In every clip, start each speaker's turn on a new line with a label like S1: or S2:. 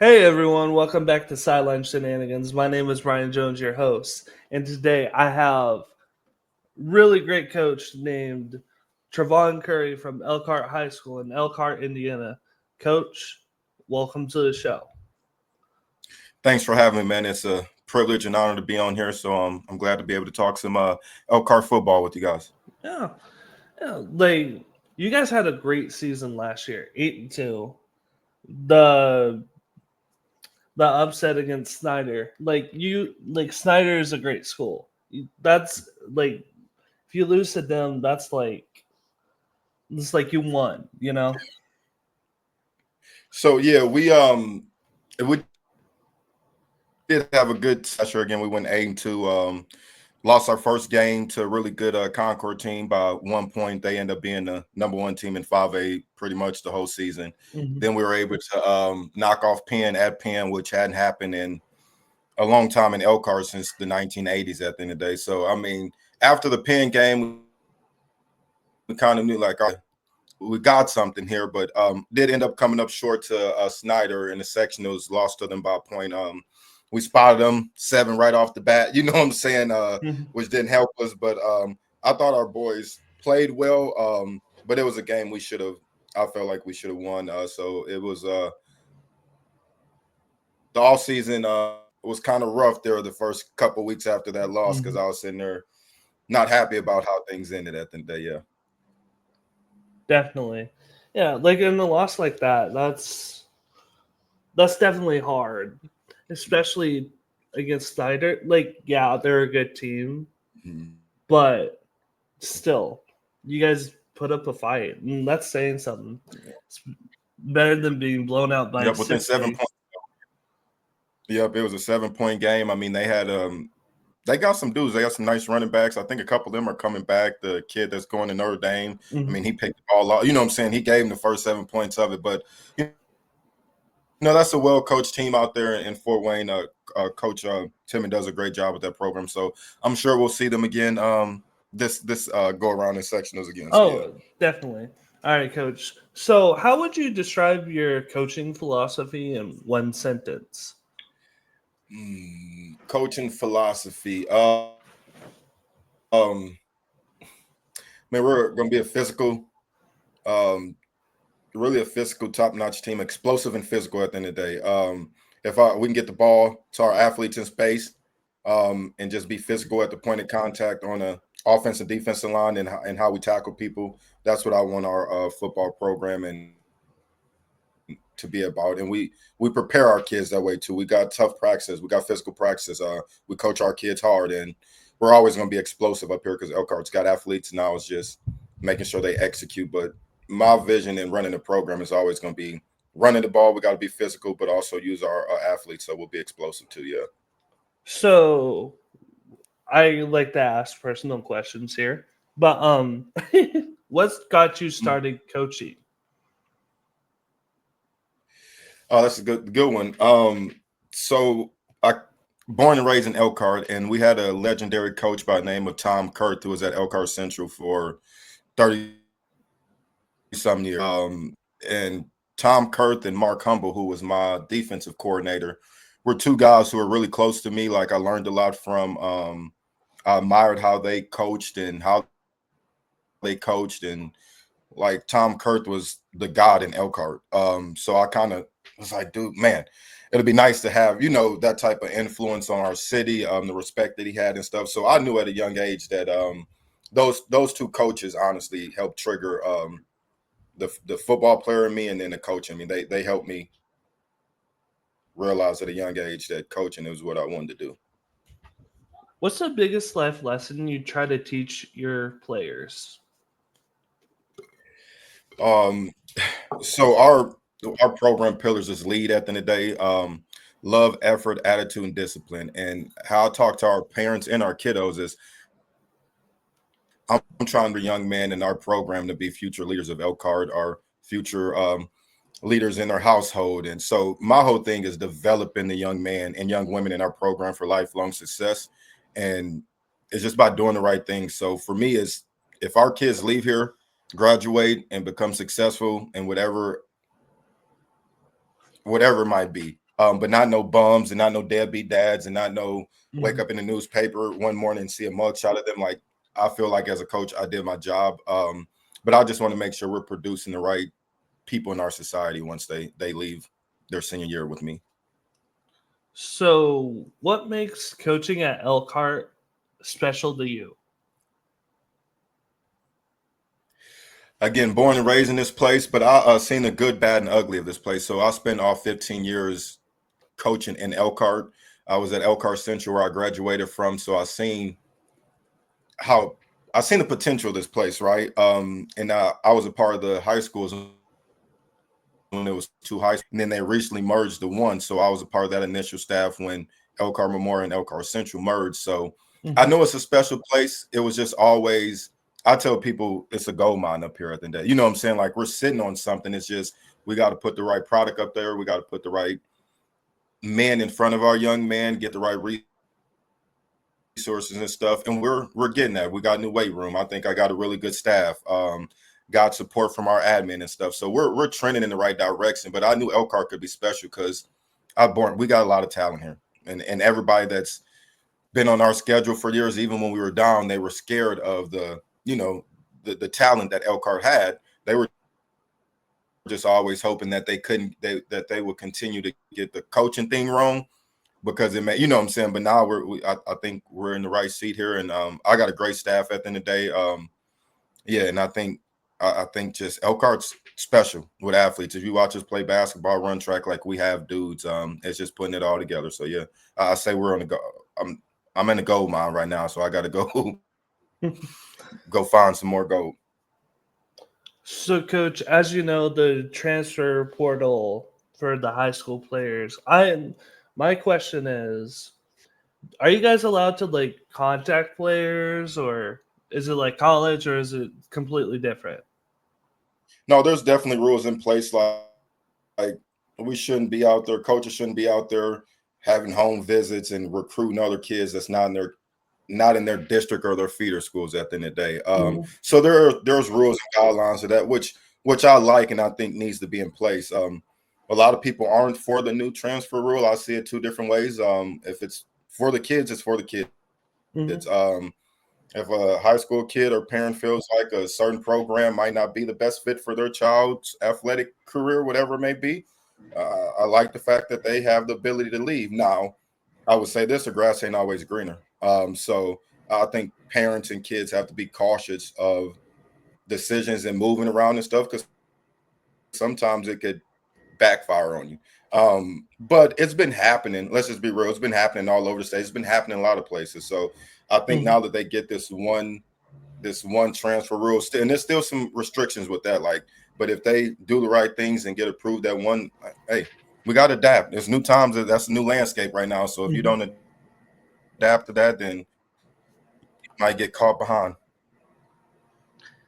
S1: Hey everyone, welcome back to Sideline Shenanigans. My name is Brian Jones, your host, and today I have really great coach named Travon Curry from Elkhart High School in Elkhart, Indiana. Coach, welcome to the show.
S2: Thanks for having me, man. It's a privilege and honor to be on here. So I'm glad to be able to talk some Elkhart football with you guys.
S1: Yeah, like you guys had a great season last year, 8-2. The the upset against Snyder, Snyder is a great school. That's like if you lose to them, that's like it's like you won, you know?
S2: So yeah, we did have a good session again. We went 8-2. Lost our first game to a really good Concord team by 1 point. They end up being the number one team in 5A pretty much the whole season.
S1: Mhm.
S2: Then we were able to knock off Penn at Penn, which hadn't happened in a long time in Elkhart since the 1980s at the end of the day. So, I mean, after the Penn game, we kind of knew like, all right, we got something here, but did end up coming up short to Snyder in the section. It was lost to them by a point. We spotted them 7 right off the bat. You know what I'm saying?
S1: Mhm.
S2: Which didn't help us, but I thought our boys played well. But it was a game we should have. I felt like we should have won. So it was the off season. Was kind of rough there the first couple weeks after that loss because
S1: Mhm.
S2: I was sitting there not happy about how things ended at the end of the day. Yeah.
S1: Definitely. Yeah, like in a loss like that, that's definitely hard, especially against Snyder. Like, yeah, they're a good team,
S2: Mhm.
S1: but still, you guys put up a fight, and that's saying something. It's better than being blown out by
S2: Yep. Within
S1: 60.
S2: 7 points. Yep, it was a 7 point game. I mean, they got some dudes. They got some nice running backs. I think a couple of them are coming back. The kid that's going to Notre Dame. I
S1: Mhm.
S2: mean, he picked the ball off. You know what I'm saying? He gave him the first 7 points of it. But that's a well coached team out there in Fort Wayne. Coach Timmy does a great job with that program. So I'm sure we'll see them again. This go around in sectionals again. So yeah.
S1: Oh, definitely. All right, coach. So, how would you describe your coaching philosophy in one sentence?
S2: Coaching philosophy. Man, we're gonna be a physical. Um, Really a physical, top-notch team, explosive and physical at the end of the day. If we can get the ball to our athletes in space, and just be physical at the point of contact on the offensive defensive line and how we tackle people, that's what I want our football program and to be about. And we prepare our kids that way too. We got tough practices, we got physical practices. We coach our kids hard, and we're always going to be explosive up here because Elkhart's got athletes. Now it's just making sure they execute. But my vision in running the program is always going to be running the ball. We got to be physical, but also use our athletes, so we'll be explosive too. Yeah.
S1: So, I like to ask personal questions here, but what's got you started coaching?
S2: Oh, that's a good one. So I born and raised in Elkhart, and we had a legendary coach by the name of Tom Kurt who was at Elkhart Central for 30 some years. And Tom Kurth and Mark Humble, who was my defensive coordinator, were two guys who were really close to me. Like I learned a lot from. I admired how they coached and how they coached, and like Tom Kurth was the god in Elkhart. So I kind of was like, dude, man, it'll be nice to have that type of influence on our city, the respect that he had and stuff. So I knew at a young age that those two coaches honestly helped trigger the football player in me and then the coach in me. They helped me realize at a young age that coaching is what I wanted to do.
S1: What's the biggest life lesson you try to teach your players?
S2: Um, so our program pillars is lead at the end of the day. Love, effort, attitude, and discipline. And how I talk to our parents and our kiddos is I'm trying to young men in our program to be future leaders of Elkhart, our future leaders in their household. And so my whole thing is developing the young man and young women in our program for lifelong success. And it's just by doing the right thing. So for me, is if our kids leave here, graduate, and become successful in whatever it might be, but not no bums and not no deadbeat dads and not no wake
S1: Mhm.
S2: up in the newspaper one morning and see a mugshot of them. Like, I feel like as a coach, I did my job. But I just want to make sure we're producing the right people in our society once they leave their senior year with me.
S1: So, what makes coaching at Elkhart special to you?
S2: Again, born and raised in this place, but I seen the good, bad, and ugly of this place. So I spent all 15 years coaching in Elkhart. I was at Elkhart Central where I graduated from. So how I seen the potential of this place, right? And I was a part of the high schools when it was two high schools, and then they recently merged to one. So I was a part of that initial staff when Elkhart Memorial and Elkhart Central merged. So I
S1: Mhm.
S2: know it's a special place. It was just always, I tell people it's a gold mine up here at the end of the day. You know what I'm saying? Like, we're sitting on something. It's just we got to put the right product up there. We got to put the right men in front of our young man, get the right resources and stuff, and we're getting that. We got a new weight room. I think I got a really good staff. Got support from our admin and stuff. So we're trending in the right direction. But I knew Elkhart could be special because we got a lot of talent here, and everybody that's been on our schedule for years, even when we were down, they were scared of the talent that Elkhart had. They were just always hoping that that they would continue to get the coaching thing wrong because it may, you know what I'm saying. But now I think we're in the right seat here, and I got a great staff at the end of the day. Yeah, and I think just Elkhart's special with athletes. If you watch us play basketball, run track like we have dudes, it's just putting it all together. So yeah, I say we're on the go. I'm in the gold mine right now, so I got to go go find some more gold.
S1: So, Coach, as you know, the transfer portal for the high school players, my question is, are you guys allowed to like contact players, or is it like college, or is it completely different?
S2: No, there's definitely rules in place. Like, we shouldn't be out there. Coaches shouldn't be out there having home visits and recruiting other kids that's not in their district or their feeder schools at the end of the day.
S1: Mhm.
S2: So there's rules and guidelines to that, which I like and I think needs to be in place. A lot of people aren't for the new transfer rule. I see it two different ways. If it's for the kids, it's for the kids.
S1: Mhm.
S2: If a high school kid or parent feels like a certain program might not be the best fit for their child's athletic career, whatever it may be, I like the fact that they have the ability to leave. Now, I would say this: the grass ain't always greener. So I think parents and kids have to be cautious of decisions and moving around and stuff because sometimes it could backfire on you. But it's been happening. Let's just be real. It's been happening all over the state. It's been happening in a lot of places. So I think
S1: Mhm.
S2: now that they get this one transfer rule, and there's still some restrictions with that. Like, but if they do the right things and get approved that one, hey, we got to adapt. There's new times. That's a new landscape right now. So if you
S1: Mhm.
S2: don't adapt to that, then you might get caught behind.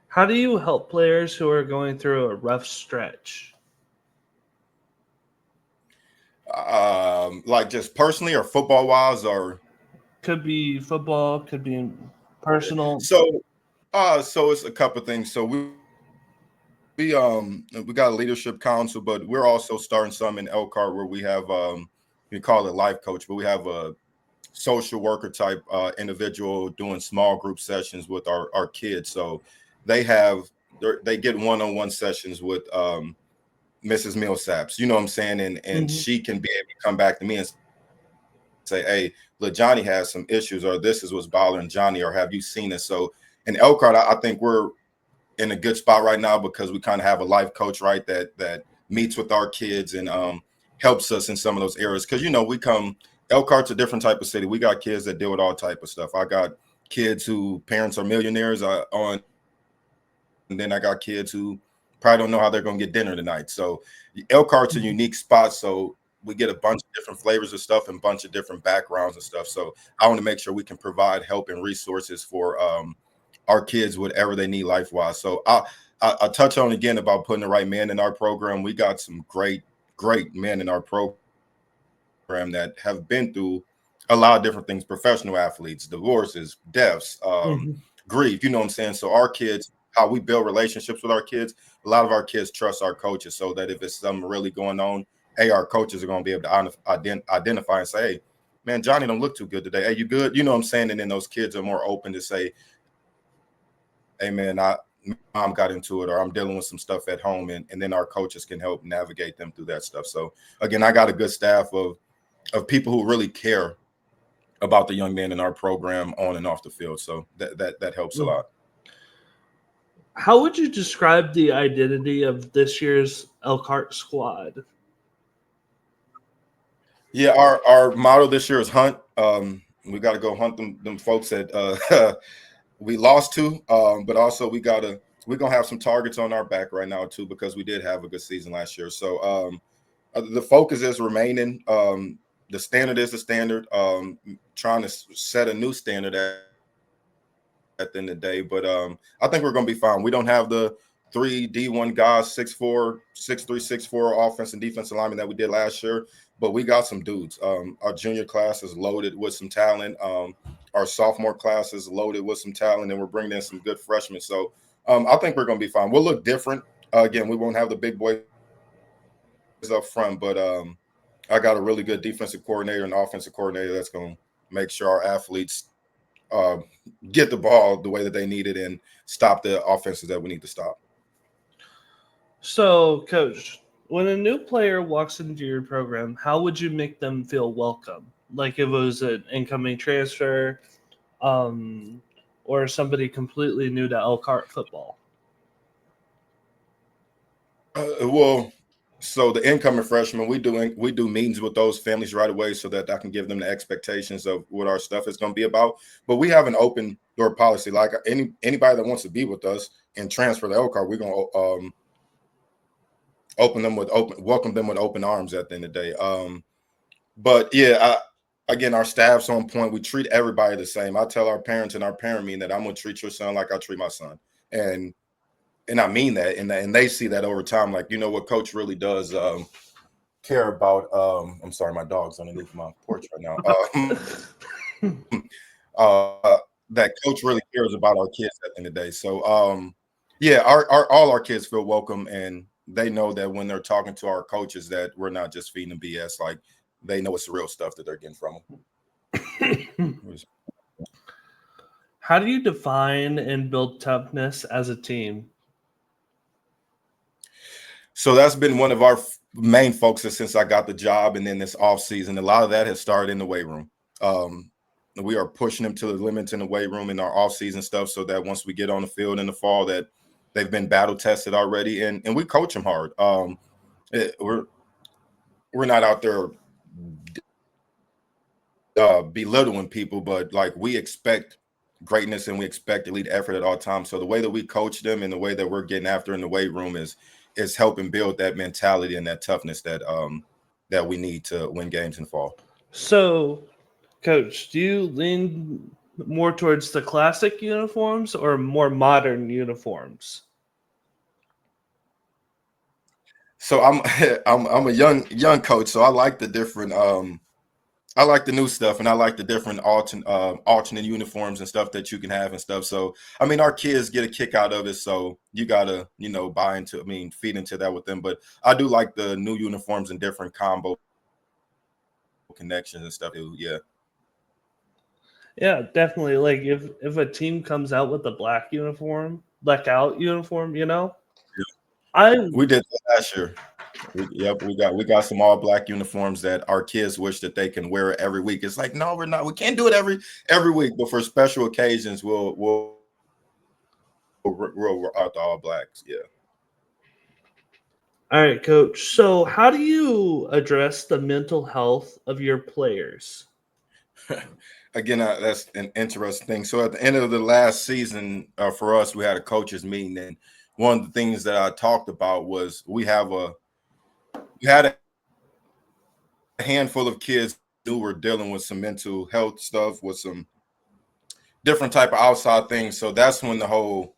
S1: How do you help players who are going through a rough stretch?
S2: Like, just personally or football wise, or
S1: Could be football, could be personal.
S2: so. So it's a couple things. So we got a leadership council, but we're also starting some in Elkhart where we have we call it life coach, but we have a social worker type individual doing small group sessions with our kids. So they have they get one-on-one sessions with Mrs. Millsaps, you know what I'm saying, and
S1: Mhm.
S2: she can be able to come back to me and say, hey, look, Johnny has some issues, or this is what's bothering Johnny, or have you seen this? So in Elkhart, I think we're in a good spot right now because we kind of have a life coach, right, that meets with our kids and helps us in some of those areas. Because Elkhart's a different type of city. We got kids that deal with all type of stuff. I got kids who parents are millionaires and then I got kids who probably don't know how they're going to get dinner tonight. So Elkhart's a
S1: Mhm.
S2: unique spot. So we get a bunch of different flavors of stuff and a bunch of different backgrounds and stuff. So I want to make sure we can provide help and resources for our kids, whatever they need life wise. So I touch on again about putting the right man in our program. We got some great men in our program that have been through a lot of different things: professional athletes, divorces, deaths,
S1: Mhm.
S2: grief. You know what I'm saying? So our kids, how we build relationships with our kids, a lot of our kids trust our coaches so that if it's something really going on, our coaches are going to be able to identify and say, hey, man, Johnny don't look too good today. Hey, you good? You know what I'm saying? And then those kids are more open to say, hey, man, mom got into it, or I'm dealing with some stuff at home. And then our coaches can help navigate them through that stuff. So, again, I got a good staff of people who really care about the young men in our program on and off the field. So that helps a lot.
S1: How would you describe the identity of this year's Elkhart squad?
S2: Yeah, our motto this year is hunt. We got to go hunt them folks that we lost to, but also we're gonna have some targets on our back right now too, because we did have a good season last year. So the focus is remaining. The standard is the standard. Trying to set a new standard at the end of the day, but I think we're gonna be fine. We don't have the 3 D1 guys, 6'4", 6'3", 6'4" offense and defensive linemen that we did last year, but we got some dudes. Our junior class is loaded with some talent. Our sophomore class is loaded with some talent, and we're bringing in some good freshmen. So I think we're going to be fine. We'll look different. Again, we won't have the big boys up front, but I got a really good defensive coordinator and offensive coordinator that's going to make sure our athletes get the ball the way that they need it and stop the offenses that we need to stop.
S1: So, Coach, when a new player walks into your program, how would you make them feel welcome? Like if it was an incoming transfer, or somebody completely new to Elkhart football?
S2: Well, so the incoming freshmen, we do meetings with those families right away so that I can give them the expectations of what our stuff is going to be about. But we have an open door policy. Like anybody that wants to be with us and transfer to Elkhart, we're going to welcome them with open arms at the end of the day. But yeah, again, our staff's on point. We treat everybody the same. I tell our parents in our parent meeting that I'm going to treat your son like I treat my son. And I mean that, and they see that over time. Like, you know what, Coach really does care about. I'm sorry, my dog's underneath my porch right now. That Coach really cares about our kids at the end of the day. So, yeah, all our kids feel welcome, and they know that when they're talking to our coaches that we're not just feeding them BS. Like, they know it's the real stuff that they're getting from them.
S1: How do you define and build toughness as a team?
S2: So that's been one of our main focuses since I got the job, and then this offseason. A lot of that has started in the weight room. We are pushing them to the limits in the weight room in our offseason stuff so that once we get on the field in the fall that they've been battle tested already, and we coach them hard. We're not out there belittling people, but like we expect greatness and we expect elite effort at all times. So the way that we coach them and the way that we're getting after in the weight room is helping build that mentality and that toughness that that we need to win games in fall.
S1: So, Coach, do you lean more towards the classic uniforms or more modern uniforms?
S2: So I'm a young coach, so I like the different I like the new stuff, and I like the different alternate uniforms and stuff that you can have and stuff. So, I mean, our kids get a kick out of it. So you gotta, buy into, feed into that with them. But I do like the new uniforms and different combo connections and stuff. Yeah.
S1: Yeah, definitely. Like if a team comes out with a black uniform, blackout uniform,
S2: We did that last year. We got some all black uniforms that our kids wish that they can wear every week. It's like, no, we're not. We can't do it every week, but for special occasions, we'll out the all blacks. Yeah.
S1: All right, Coach. So how do you address the mental health of your players?
S2: Again, that's an interesting thing. So at the end of the last season, for us, we had a coaches meeting, and one of the things that I talked about was we had a handful of kids who were dealing with some mental health stuff, with some different type of outside things. So that's when the whole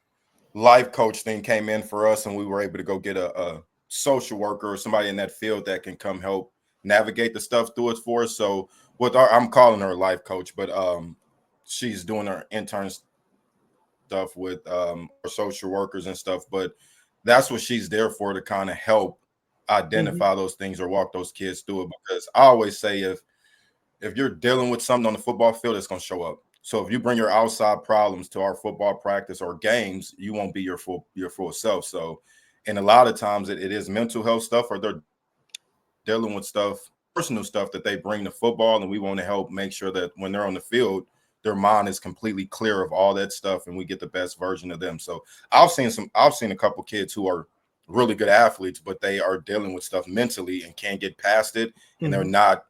S2: life coach thing came in for us, and we were able to go get a social worker or somebody in that field that can come help navigate the stuff through it for us. So I'm calling her a life coach, but she's doing her intern stuff with our social workers and stuff. But that's what she's there for, to kind of help identify those things or walk those kids through it. Because I always say if you're dealing with something on the football field, it's going to show up. So if you bring your outside problems to our football practice or games, you won't be your full self. So, and a lot of times it is mental health stuff, or they're dealing with stuff, personal stuff that they bring to football, and we want to help make sure that when they're on the field, their mind is completely clear of all that stuff, and we get the best version of them. So I've seen a couple kids who are really good athletes, but they are dealing with stuff mentally and can't get past it, and they're not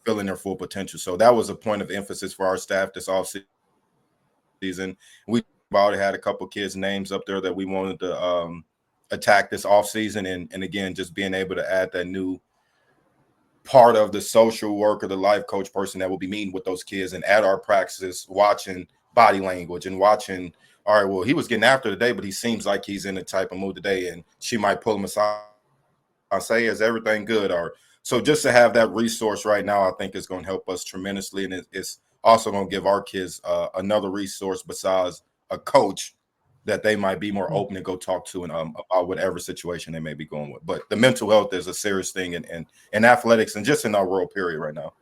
S2: filling their full potential. So that was a point of emphasis for our staff this offseason. We already had a couple kids' names up there that we wanted to attack this offseason, and again, just being able to add that new part of the social worker, the life coach person that will be meeting with those kids and at our practices, watching body language and watching, all right, well, he was getting after today, but he seems like he's in the type of mood today. And she might pull him aside and say, is everything good? Or so just to have that resource right now, I think is going to help us tremendously. And it's also going to give our kids another resource besides a coach that they might be more open to go talk to and about whatever situation they may be going with. But the mental health is a serious thing in athletics and just in our world period right now.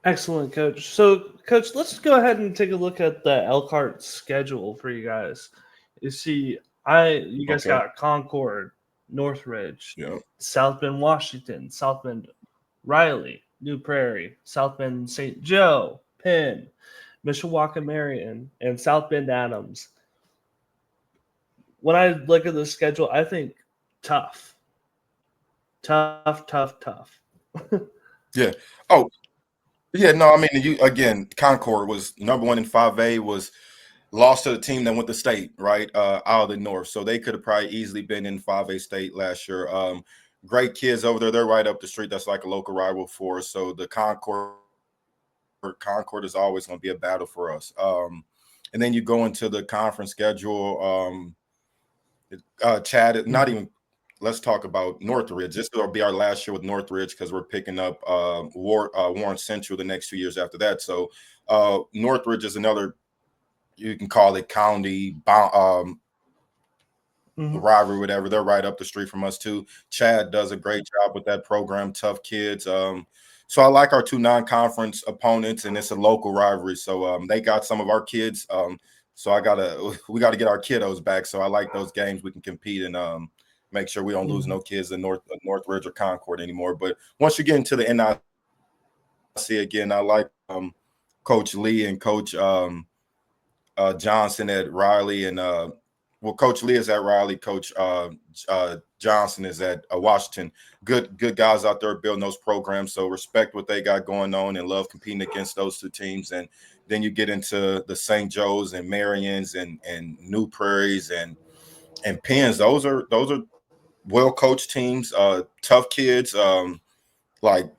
S1: Excellent, Coach. So, Coach, let's go ahead and take a look at the Elkhart schedule for you guys. You see, you guys got Concord, Northridge, South Bend, Washington, South Bend, Riley, New Prairie, South Bend, St. Joe, Penn, Mishawaka, Marion, and South Bend, Adams. When I look at the schedule, I think tough.
S2: Yeah. Oh, yeah. No, I mean, Concord was number 1 in 5A, was lost to the team that went to state, right, out of the north. So they could have probably easily been in 5A state last year. Great kids over there. They're right up the street. That's like a local rival for us. So the Concord is always going to be a battle for us. And then you go into the conference schedule. Chad, not even. Let's talk about Northridge. This will be our last year with Northridge because we're picking up Warren Central the next 2 years after that. So Northridge is another, you can call it county rivalry, whatever. They're right up the street from us too. Chad does a great job with that program. Tough kids. So I like our 2 non-conference opponents, and it's a local rivalry. So they got some of our kids. So we gotta get our kiddos back. So I like those games. We can compete and make sure we don't lose no kids in Northridge or Concord anymore. But once you get into the NIC again, I like Coach Lee and Coach Johnson at Riley, and Coach Lee is at Riley. Coach Johnson is at Washington. Good guys out there building those programs. So respect what they got going on and love competing against those 2 teams. And then you get into the St. Joe's and Marions and New Prairies and Penns. Those are well coached teams, tough kids. Like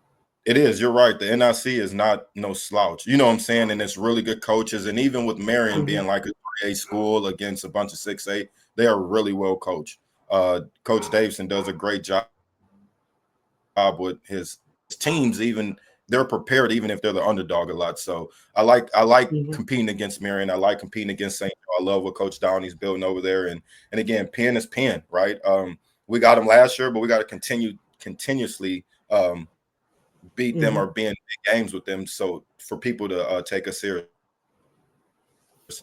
S2: it is. You're right. The NIC is not no slouch. You know what I'm saying? And it's really good coaches. And even with Marion being like a 3A school against a bunch of 6A, they are really well coached. Coach Davison does a great job with his teams. Even they're prepared, even if they're the underdog a lot. So I like competing against Marion. I like competing against St. Joe. I love what Coach Downey's building over there. And again, Penn is Penn, right? We got them last year, but we got to continuously beat them or be in big games with them. So for people to take us serious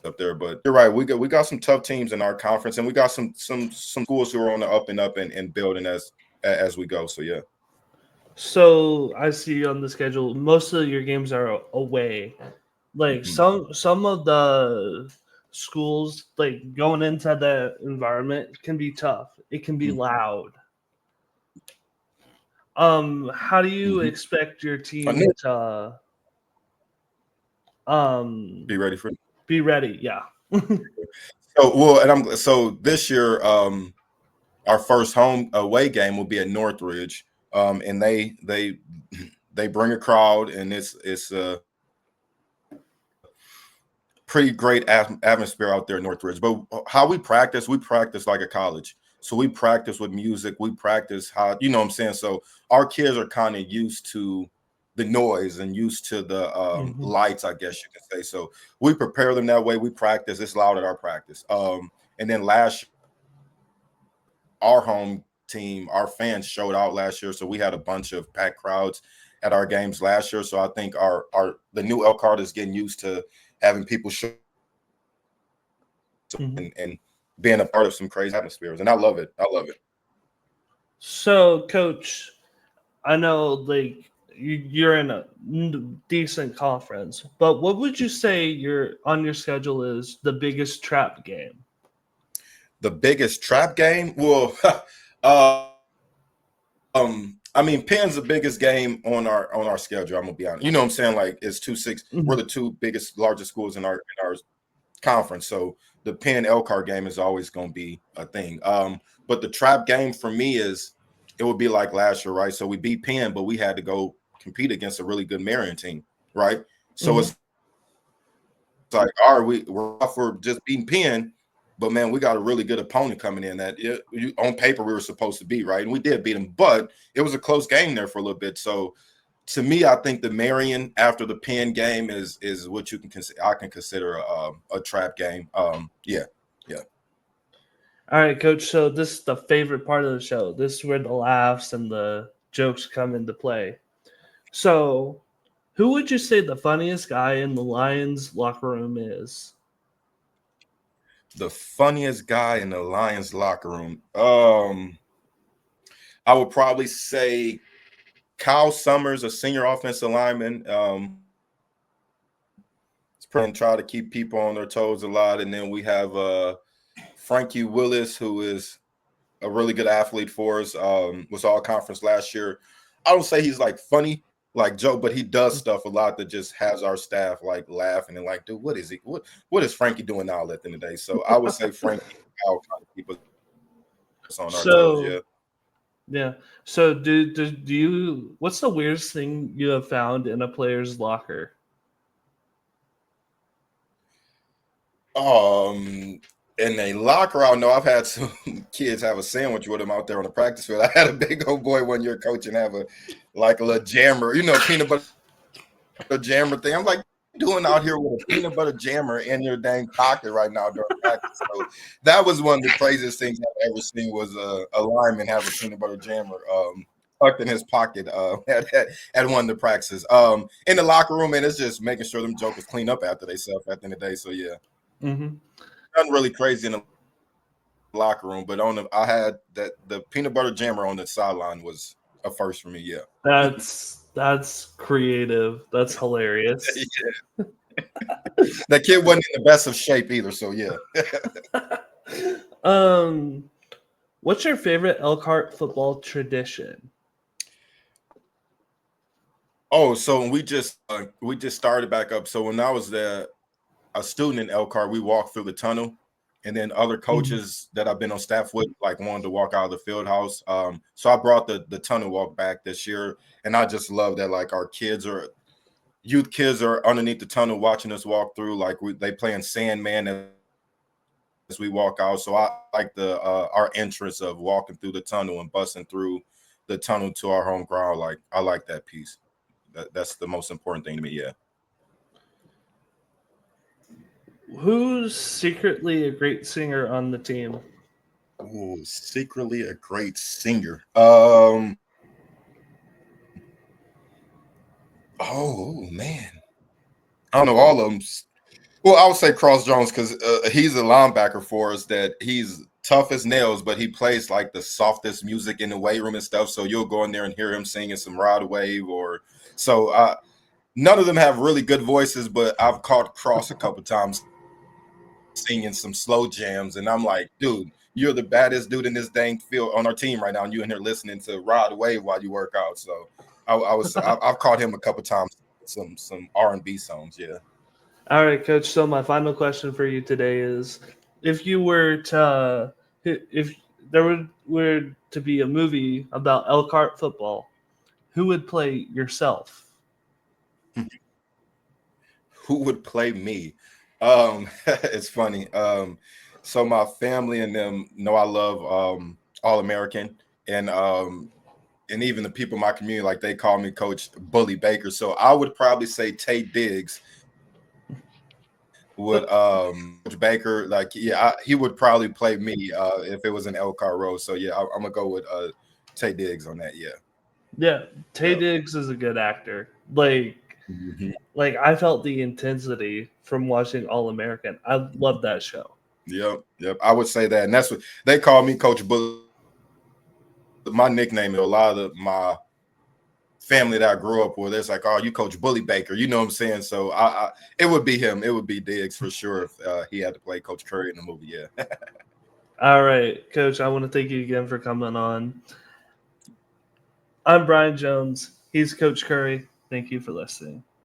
S2: up there. But you're right. We got some tough teams in our conference, and we got some schools who are on the up and up and building as we go. So yeah.
S1: So I see on the schedule, most of your games are away. Like some of the schools, like going into the environment can be tough. It can be loud. How do you expect your team to
S2: be ready for it?
S1: Be ready, yeah.
S2: So this year, our first home away game will be at Northridge. And they bring a crowd, and it's a pretty great atmosphere out there in Northridge. But how we practice like a college. So we practice with music. We practice how, you know what I'm saying? So our kids are kind of used to the noise and used to the lights, I guess you could say. So we prepare them that way. We practice. It's loud at our practice. And then last year, our home team, our fans showed out last year, so we had a bunch of packed crowds at our games last year. So I think the new Elkhart is getting used to having people show and being a part of some crazy atmospheres, and I love it. I love it.
S1: So, Coach, I know like you're in a decent conference, but what would you say on your schedule is the biggest trap game?
S2: The biggest trap game? Well, I mean, Penn's the biggest game on our schedule. I'm gonna be honest. You know what I'm saying? Like it's 2-6. We're the two biggest, largest schools in our conference. So the Penn Elkhart game is always gonna be a thing. But the trap game for me it would be like last year, right? So we beat Penn, but we had to go compete against a really good Marion team, right? So it's like, all right, we're off for just beating Penn, but man, we got a really good opponent coming in that on paper we were supposed to beat, right? And we did beat them, but it was a close game there for a little bit. So to me, I think the Marion after the Penn game is what I can consider a trap game. Yeah.
S1: All right, Coach. So this is the favorite part of the show. This is where the laughs and the jokes come into play. So, who would you say the funniest guy in the Lions locker room is?
S2: The funniest guy in the Lions locker room. I would probably say Kyle Summers, a senior offensive lineman. And try to keep people on their toes a lot. And then we have Frankie Willis, who is a really good athlete for us. Was all conference last year. I don't say he's like funny like Joe, but he does stuff a lot that just has our staff like laughing and like, dude, what is he? What is Frankie doing now at the end of the day? So I would say Frankie trying to keep us on our toes. Yeah.
S1: Yeah. So do you? What's the weirdest thing you have found in a player's locker?
S2: In a locker, I know I've had some kids have a sandwich with them out there on the practice field. I had a big old boy one year coaching have a little jammer, peanut butter jammer thing. I'm like, doing out here with a peanut butter jammer in your dang pocket right now during practice. So that was one of the craziest things I've ever seen was a lineman have a peanut butter jammer tucked in his pocket at one of the practices. In the locker room, and it's just making sure them jokers clean up after themselves at the end of the day. So yeah.
S1: Mm-hmm.
S2: Nothing really crazy in the locker room, but I had the peanut butter jammer on the sideline was a first for me. Yeah,
S1: that's creative. That's hilarious.
S2: Yeah. That kid wasn't in the best of shape either. So yeah.
S1: What's your favorite Elkhart football tradition?
S2: Oh, so we just started back up. So when I was a student in Elkhart, we walked through the tunnel, and then other coaches that I've been on staff with like wanted to walk out of the field house. So I brought the tunnel walk back this year, and I just love that like our youth kids are underneath the tunnel watching us walk through. Like they playing Sandman as we walk out. So I like our entrance of walking through the tunnel and busting through the tunnel to our home ground. Like I like that piece. That's the most important thing to me. Yeah.
S1: Who's secretly a great singer on the team?
S2: Oh, secretly a great singer. Oh man, I don't know all of them. Well, I would say Cross Jones because he's a linebacker for us. That he's tough as nails, but he plays like the softest music in the weight room and stuff. So you'll go in there and hear him singing some Rod Wave or so. None of them have really good voices, but I've caught Cross a couple times singing some slow jams, and I'm like, dude, you're the baddest dude in this dang field on our team right now, and you in here listening to Rod Wave while you work out. So I've caught him a couple times some R&B songs. Yeah.
S1: All right, Coach. So my final question for you today is: if there were to be a movie about Elkhart football, who would play yourself?
S2: Who would play me? It's funny. So my family and them know I love All American, and even the people in my community, like they call me Coach Bully Baker. So I would probably say Tate Diggs with Coach Baker. Like, yeah, he would probably play me if it was an Elkhart role. So yeah, I'm gonna go with Tay Diggs on that. Yeah.
S1: Yeah, Tay
S2: Yep.
S1: Diggs is a good actor. Like I felt the intensity from watching All American. I love that show.
S2: Yep. I would say that, and that's what they call me, Coach Bully. My nickname, a lot of my family that I grew up with, it's like, oh, you Coach Bully Baker. You know what I'm saying? So it would be him. It would be Diggs for sure if he had to play Coach Curry in the movie. Yeah.
S1: All right, Coach, I want to thank you again for coming on. I'm Brian Jones. He's Coach Curry. Thank you for listening.